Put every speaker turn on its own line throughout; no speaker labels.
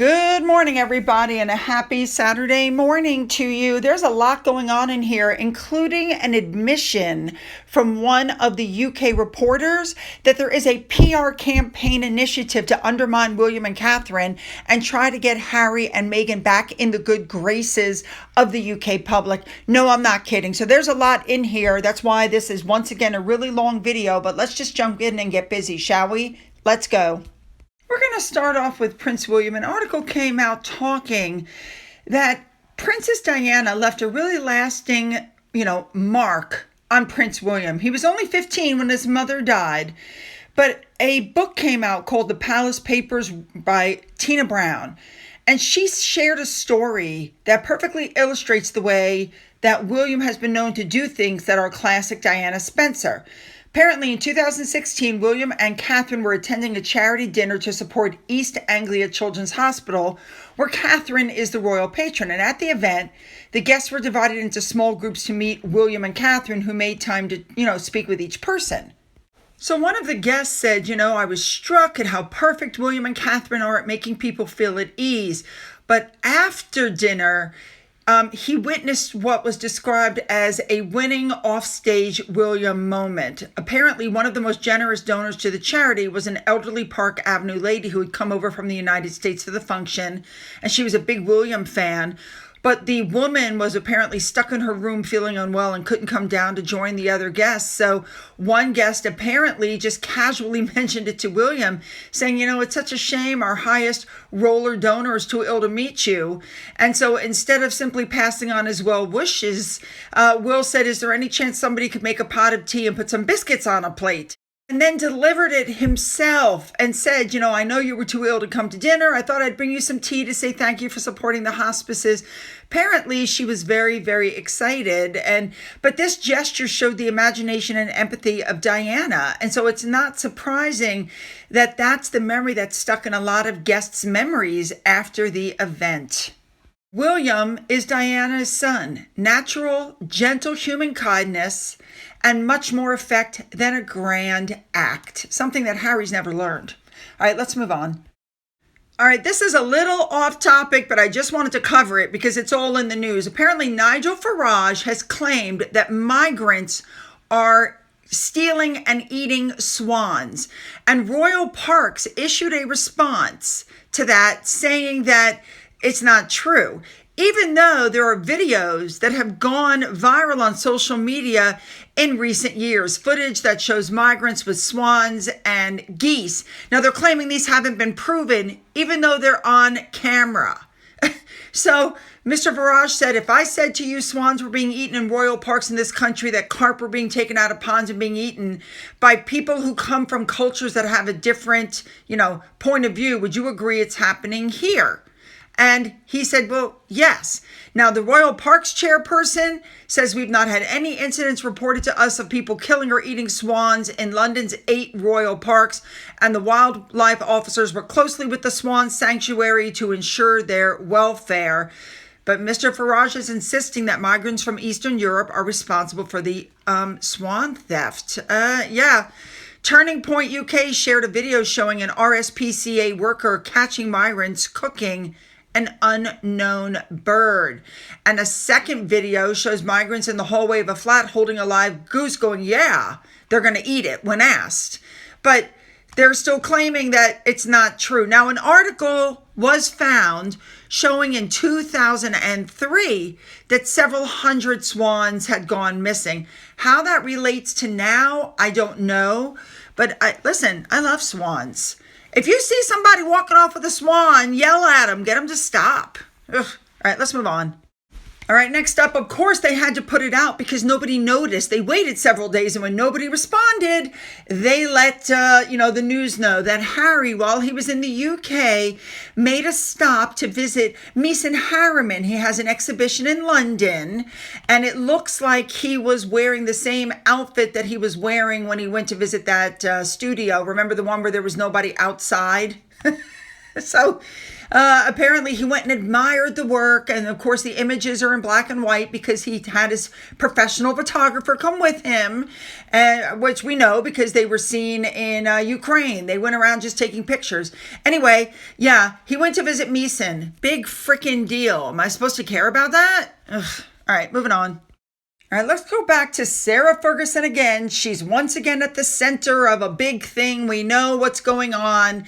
Good morning, everybody, and a happy Saturday morning to you. There's a lot going on in here, including an admission from one of the UK reporters that there is a PR campaign initiative to undermine William and Catherine and try to get Harry and Meghan back in the good graces of the UK public. No, I'm not kidding. So there's a lot in here. That's why this is once again a really long video, but let's just jump in and get busy, shall we? Let's go. We're going to start off with Prince William. An article came out talking that Princess Diana left a really lasting, mark on Prince William. He was only 15 when his mother died, but a book came out called The Palace Papers by Tina Brown. And she shared a story that perfectly illustrates the way that William has been known to do things that are classic Diana Spencer. Apparently, in 2016, William and Catherine were attending a charity dinner to support East Anglia Children's Hospital, where Catherine is the royal patron. And at the event, the guests were divided into small groups to meet William and Catherine, who made time to, speak with each person. So one of the guests said, I was struck at how perfect William and Catherine are at making people feel at ease. But after dinner, he witnessed what was described as a winning offstage William moment. Apparently, one of the most generous donors to the charity was an elderly Park Avenue lady who had come over from the United States for the function, and she was a big William fan. But the woman was apparently stuck in her room feeling unwell and couldn't come down to join the other guests. So one guest apparently just casually mentioned it to William, saying, it's such a shame our highest roller donor is too ill to meet you. And so instead of simply passing on his well wishes, Will said, is there any chance somebody could make a pot of tea and put some biscuits on a plate? And then delivered it himself and said, I know you were too ill to come to dinner. I thought I'd bring you some tea to say thank you for supporting the hospices. Apparently, she was very, very excited. But this gesture showed the imagination and empathy of Diana. And so it's not surprising that that's the memory that's stuck in a lot of guests' memories after the event. William is Diana's son. Natural, gentle human kindness and much more effect than a grand act, something that Harry's never learned. All right, let's move on. All right, this is a little off topic, but I just wanted to cover it because it's all in the news. Apparently, Nigel Farage has claimed that migrants are stealing and eating swans. And Royal Parks issued a response to that saying that it's not true. Even though there are videos that have gone viral on social media in recent years, footage that shows migrants with swans and geese. Now, they're claiming these haven't been proven, even though they're on camera. So, Mr. Farage said, if I said to you swans were being eaten in royal parks in this country, that carp were being taken out of ponds and being eaten by people who come from cultures that have a different, point of view, would you agree it's happening here? And he said, well, yes. Now, the Royal Parks chairperson says we've not had any incidents reported to us of people killing or eating swans in London's 8 royal parks. And the wildlife officers work closely with the swan sanctuary to ensure their welfare. But Mr. Farage is insisting that migrants from Eastern Europe are responsible for the swan theft. Turning Point UK shared a video showing an RSPCA worker catching migrants cooking an unknown bird. And a second video shows migrants in the hallway of a flat holding a live goose going, yeah, they're going to eat it when asked. But they're still claiming that it's not true. Now, an article was found showing in 2003 that several hundred swans had gone missing. How that relates to now, I don't know. But I love swans. If you see somebody walking off with a swan, yell at them, get them to stop. Ugh. All right, let's move on. All right, next up, of course, they had to put it out because nobody noticed. They waited several days, and when nobody responded, they let the news know that Harry, while he was in the UK, made a stop to visit Meeson Harriman. He has an exhibition in London, and it looks like he was wearing the same outfit that he was wearing when he went to visit that studio. Remember the one where there was nobody outside? So Apparently, he went and admired the work. And of course, the images are in black and white because he had his professional photographer come with him, which we know because they were seen in Ukraine. They went around just taking pictures. Anyway, yeah, he went to visit Meghans. Big freaking deal. Am I supposed to care about that? Ugh. All right, moving on. All right, let's go back to Sarah Ferguson again. She's once again at the center of a big thing. We know what's going on.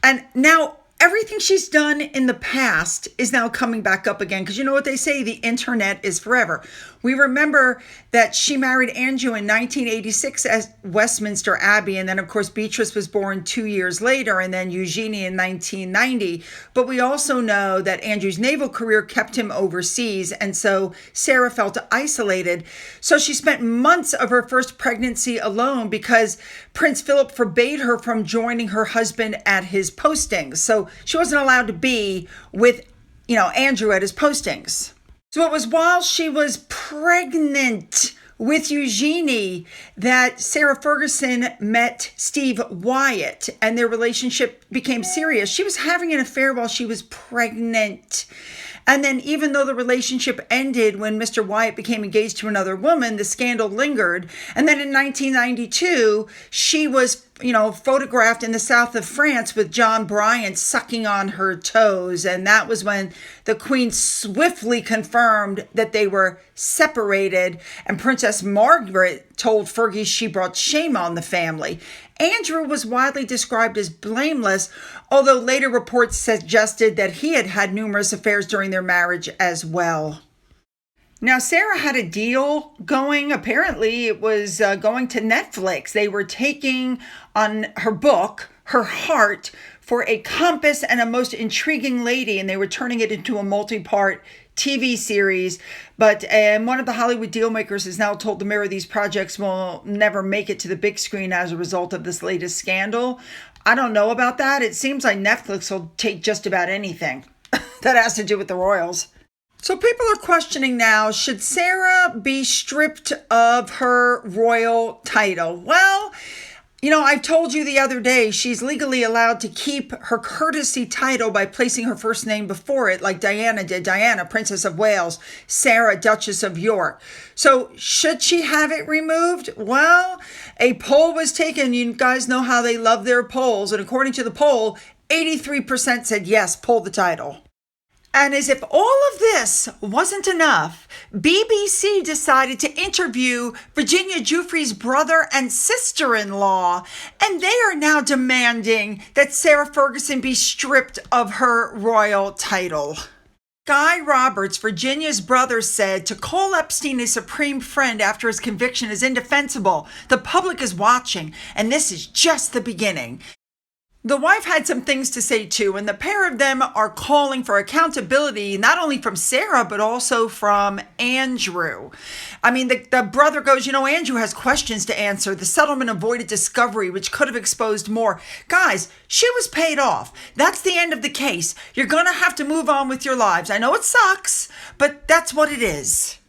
And now everything she's done in the past is now coming back up again. Because you know what they say, the internet is forever. We remember that she married Andrew in 1986 at Westminster Abbey. And then, of course, Beatrice was born 2 years later, and then Eugenie in 1990. But we also know that Andrew's naval career kept him overseas. And so Sarah felt isolated. So she spent months of her first pregnancy alone because Prince Philip forbade her from joining her husband at his postings. So she wasn't allowed to be with, Andrew at his postings. So it was while she was pregnant with Eugenie that Sarah Ferguson met Steve Wyatt and their relationship became serious. She was having an affair while she was pregnant. And then even though the relationship ended when Mr. Wyatt became engaged to another woman, the scandal lingered. And then in 1992, she was, photographed in the south of France with John Bryant sucking on her toes. And that was when the Queen swiftly confirmed that they were separated. And Princess Margaret told Fergie she brought shame on the family. Andrew was widely described as blameless, although later reports suggested that he had had numerous affairs during their marriage as well. Now, Sarah had a deal going. Apparently, it was going to Netflix. They were taking on her book, Her Heart, for a compass and a most intriguing lady, and they were turning it into a multi-part TV series. But one of the Hollywood dealmakers has now told the Mirror these projects will never make it to the big screen as a result of this latest scandal. I don't know about that. It seems like Netflix will take just about anything that has to do with the royals. So people are questioning now, should Sarah be stripped of her royal title? Well, I told you the other day, she's legally allowed to keep her courtesy title by placing her first name before it, like Diana did. Diana, Princess of Wales, Sarah, Duchess of York. So should she have it removed? Well, a poll was taken. You guys know how they love their polls. And according to the poll, 83% said yes, pull the title. And as if all of this wasn't enough, BBC decided to interview Virginia Giuffre's brother and sister-in-law, and they are now demanding that Sarah Ferguson be stripped of her royal title. Guy Roberts, Virginia's brother, said to call Epstein a supreme friend after his conviction is indefensible. The public is watching, and this is just the beginning. The wife had some things to say too, and the pair of them are calling for accountability, not only from Sarah, but also from Andrew. I mean, the brother goes, Andrew has questions to answer. The settlement avoided discovery, which could have exposed more. Guys, she was paid off. That's the end of the case. You're going to have to move on with your lives. I know it sucks, but that's what it is.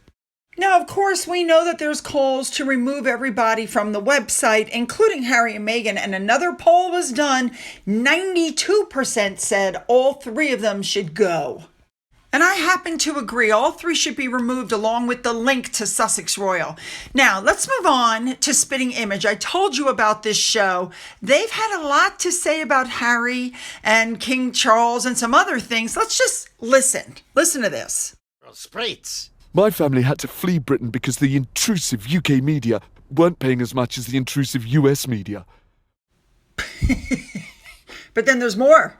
Now, of course, we know that there's calls to remove everybody from the website, including Harry and Meghan, and another poll was done. 92% said all three of them should go. And I happen to agree. All three should be removed along with the link to Sussex Royal. Now, let's move on to Spitting Image. I told you about this show. They've had a lot to say about Harry and King Charles and some other things. Let's just listen. Listen to this.
Sprates.
My family had to flee Britain because the intrusive UK media weren't paying as much as the intrusive US media.
But then there's more.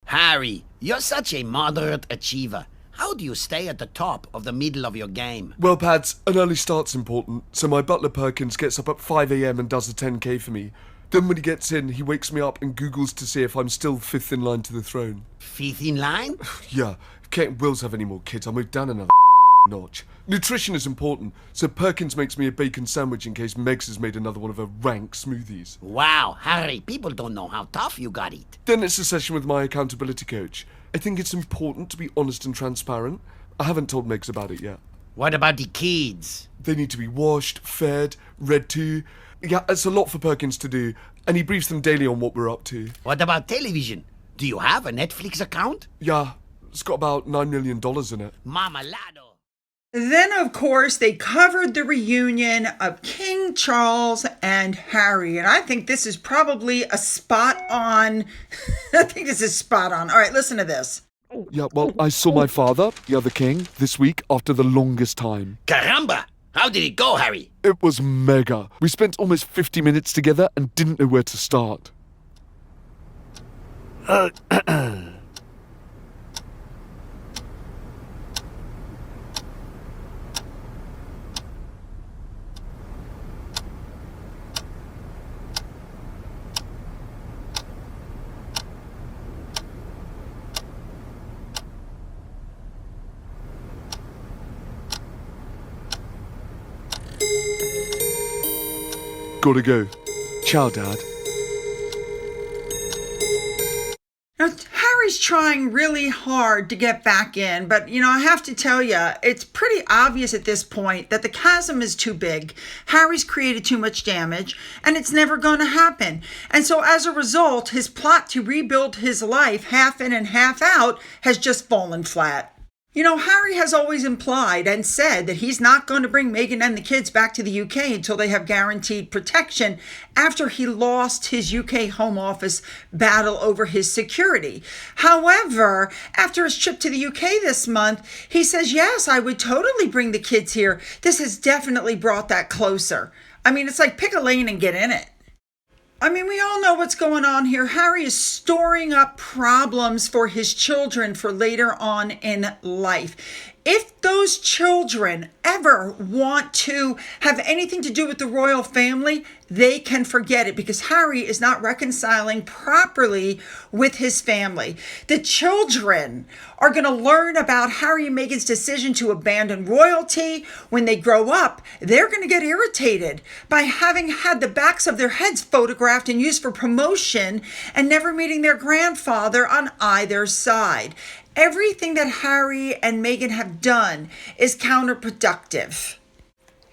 Harry, you're such a moderate achiever. How do you stay at the top of the middle of your game?
Well, Pads, an early start's important, so my butler Perkins gets up at 5 a.m. and does a 10k for me. Then when he gets in, he wakes me up and Googles to see if I'm still fifth in line to the throne.
Fifth in line?
Yeah, if Kate and Wills have any more kids, I'll move down another notch. Nutrition is important, so Perkins makes me a bacon sandwich in case Megs has made another one of her rank smoothies.
Wow, Harry, people don't know how tough you got it.
Then it's a session with my accountability coach. I think it's important to be honest and transparent. I haven't told Megs about it yet.
What about the kids?
They need to be washed, fed, read to. Yeah, it's a lot for Perkins to do, and he briefs them daily on what we're up to.
What about television? Do you have a Netflix account?
Yeah, it's got about $9 million in it.
Mamalado.
Then, of course, they covered the reunion of King Charles and Harry. And I think this is probably a spot on. I think this is spot on. All right, listen to this.
Yeah, well, I saw my father, the other king, this week after the longest time.
Caramba! How did it go, Harry?
It was mega. We spent almost 50 minutes together and didn't know where to start. Gotta go. Ciao, Dad.
Now, Harry's trying really hard to get back in, but, I have to tell you, it's pretty obvious at this point that the chasm is too big. Harry's created too much damage, and it's never going to happen. And so as a result, his plot to rebuild his life half in and half out has just fallen flat. Harry has always implied and said that he's not going to bring Meghan and the kids back to the UK until they have guaranteed protection after he lost his UK Home Office battle over his security. However, after his trip to the UK this month, he says, yes, I would totally bring the kids here. This has definitely brought that closer. It's like pick a lane and get in it. We all know what's going on here. Harry is storing up problems for his children for later on in life. If those children ever want to have anything to do with the royal family, they can forget it because Harry is not reconciling properly with his family. The children are going to learn about Harry and Meghan's decision to abandon royalty. When they grow up, they're going to get irritated by having had the backs of their heads photographed and used for promotion and never meeting their grandfather on either side. Everything that Harry and Meghan have done is counterproductive.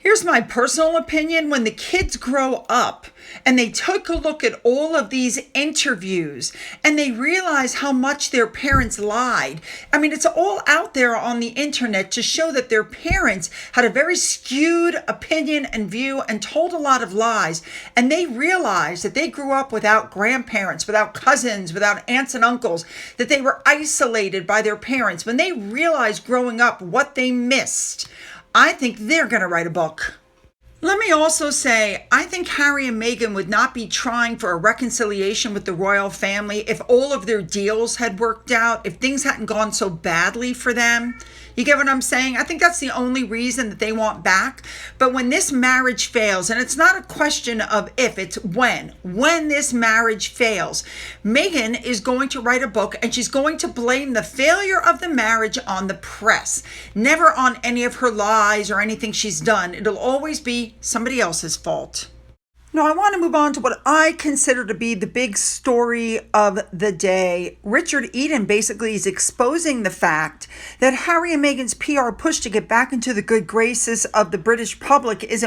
Here's my personal opinion. When the kids grow up and they took a look at all of these interviews and they realize how much their parents lied. It's all out there on the internet to show that their parents had a very skewed opinion and view and told a lot of lies. And they realized that they grew up without grandparents, without cousins, without aunts and uncles, that they were isolated by their parents. When they realized growing up what they missed, I think they're going to write a book. Let me also say, I think Harry and Meghan would not be trying for a reconciliation with the royal family if all of their deals had worked out, if things hadn't gone so badly for them. You get what I'm saying? I think that's the only reason that they want back. But when this marriage fails, and it's not a question of if, it's when this marriage fails, Meghan is going to write a book and she's going to blame the failure of the marriage on the press, never on any of her lies or anything she's done. It'll always be somebody else's fault. Now, I want to move on to what I consider to be the big story of the day. Richard Eden basically is exposing the fact that Harry and Meghan's PR push to get back into the good graces of the British public is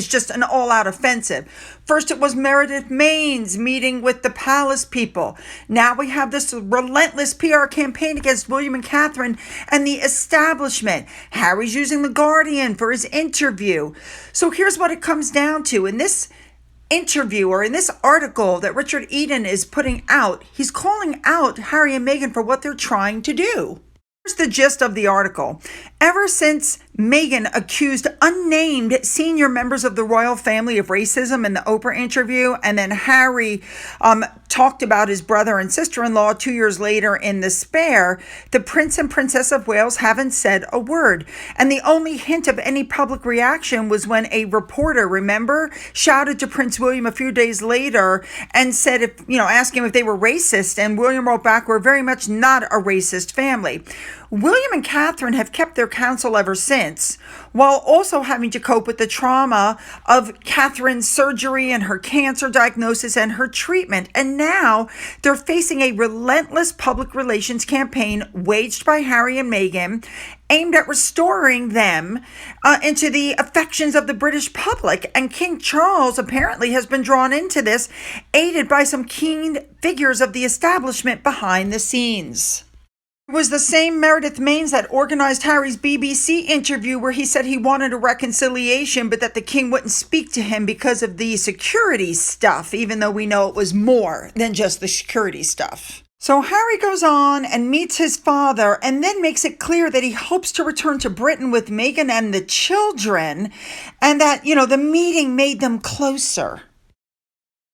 just an all-out offensive. First, it was Meredith Meghans meeting with the palace people. Now we have this relentless PR campaign against William and Catherine and the establishment. Harry's using The Guardian for his interview. So here's what it comes down to. In this interview or in this article that Richard Eden is putting out, he's calling out Harry and Meghan for what they're trying to do. Here's the gist of the article. Ever since Meghan accused unnamed senior members of the royal family of racism in the Oprah interview, and then Harry talked about his brother and sister-in-law 2 years later in The Spare, the Prince and Princess of Wales haven't said a word. And the only hint of any public reaction was when a reporter, remember, shouted to Prince William a few days later and said, asking if they were racist. And William wrote back, "We're very much not a racist family." William and Catherine have kept their counsel ever since. prince, while also having to cope with the trauma of Catherine's surgery and her cancer diagnosis and her treatment. And now they're facing a relentless public relations campaign waged by Harry and Meghan, aimed at restoring them into the affections of the British public. And King Charles apparently has been drawn into this, aided by some keen figures of the establishment behind the scenes. It was the same Meredith Meghans that organized Harry's BBC interview where he said he wanted a reconciliation, but that the king wouldn't speak to him because of the security stuff, even though we know it was more than just the security stuff. So Harry goes on and meets his father and then makes it clear that he hopes to return to Britain with Meghan and the children, and that, the meeting made them closer.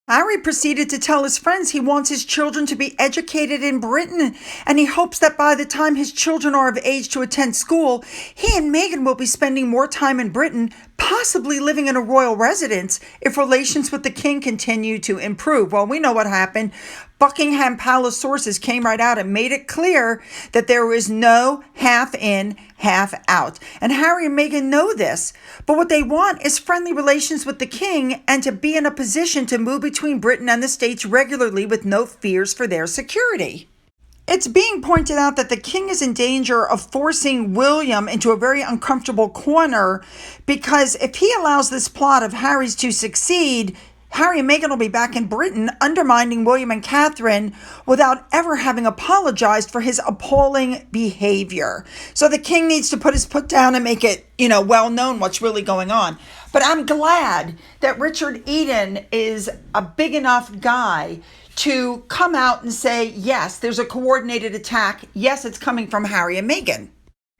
Harry proceeded to tell his friends he wants his children to be educated in Britain, and he hopes that by the time his children are of age to attend school, he and Meghan will be spending more time in Britain, possibly living in a royal residence if relations with the king continue to improve. Well, we know what happened. Buckingham Palace sources came right out and made it clear that there was no half in, half out. And Harry and Meghan know this, but what they want is friendly relations with the king and to be in a position to move between Britain and the States regularly with no fears for their security. It's being pointed out that the king is in danger of forcing William into a very uncomfortable corner, because if he allows this plot of Harry's to succeed, Harry and Meghan will be back in Britain, undermining William and Catherine without ever having apologized for his appalling behavior. So the king needs to put his foot down and make it, well known what's really going on. But I'm glad that Richard Eden is a big enough guy to come out and say, yes, there's a coordinated attack. Yes, it's coming from Harry and Meghan.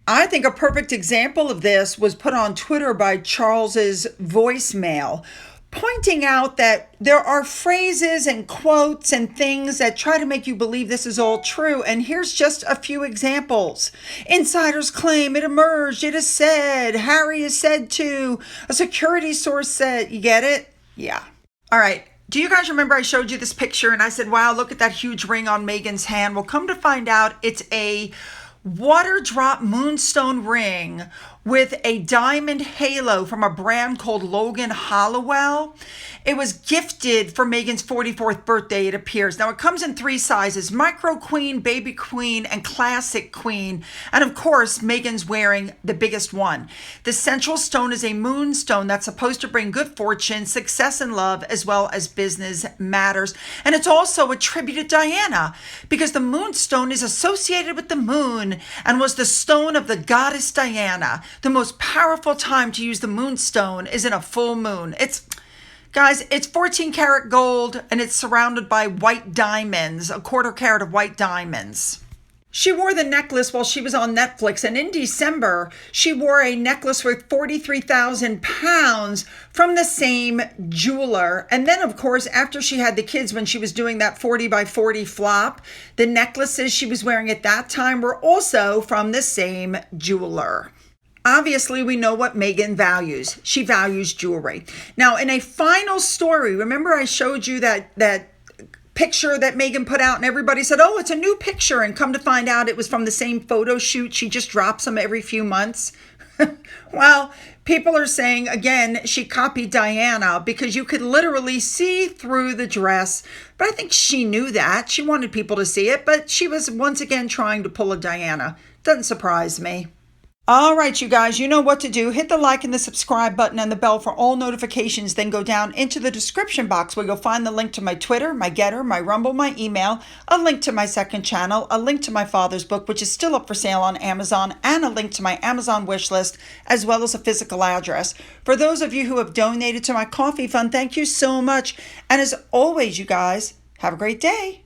I think a perfect example of this was put on Twitter by Charles's voicemail, pointing out that there are phrases and quotes and things that try to make you believe this is all true. And here's just a few examples. Insiders claim, it emerged, it is said, Harry is said to, a security source said. You get it? Yeah. All right. Do you guys remember I showed you this picture and I said, wow, look at that huge ring on Meghan's hand? Well, come to find out, it's a water drop moonstone ring with a diamond halo from a brand called Logan Hollowell. It was gifted for Meghan's 44th birthday, it appears. Now, it comes in 3 sizes: micro queen, baby queen, and classic queen. And of course, Meghan's wearing the biggest one. The central stone is a moonstone that's supposed to bring good fortune, success in love, as well as business matters. And it's also a tribute to Diana, because the moonstone is associated with the moon and was the stone of the goddess Diana. The most powerful time to use the moonstone is in a full moon. It's 14 karat gold and it's surrounded by white diamonds, a 1/4 carat of white diamonds. She wore the necklace while she was on Netflix, and in December, she wore a necklace worth £43,000 from the same jeweler. And then, of course, after she had the kids, when she was doing that 40 by 40 flop, the necklaces she was wearing at that time were also from the same jeweler. Obviously, we know what Meghan values. She values jewelry. Now, in a final story, remember I showed you that picture that Meghan put out and everybody said, oh, it's a new picture, and come to find out it was from the same photo shoot. She just drops them every few months. Well, people are saying, again, she copied Diana, because you could literally see through the dress. But I think she knew that. She wanted people to see it, but she was once again trying to pull a Diana. Doesn't surprise me. All right, you guys, you know what to do. Hit the like and the subscribe button and the bell for all notifications. Then go down into the description box where you'll find the link to my Twitter, my Gettr, my Rumble, my email, a link to my second channel, a link to my father's book, which is still up for sale on Amazon, and a link to my Amazon wish list, as well as a physical address. For those of you who have donated to my coffee fund, thank you so much. And as always, you guys, have a great day.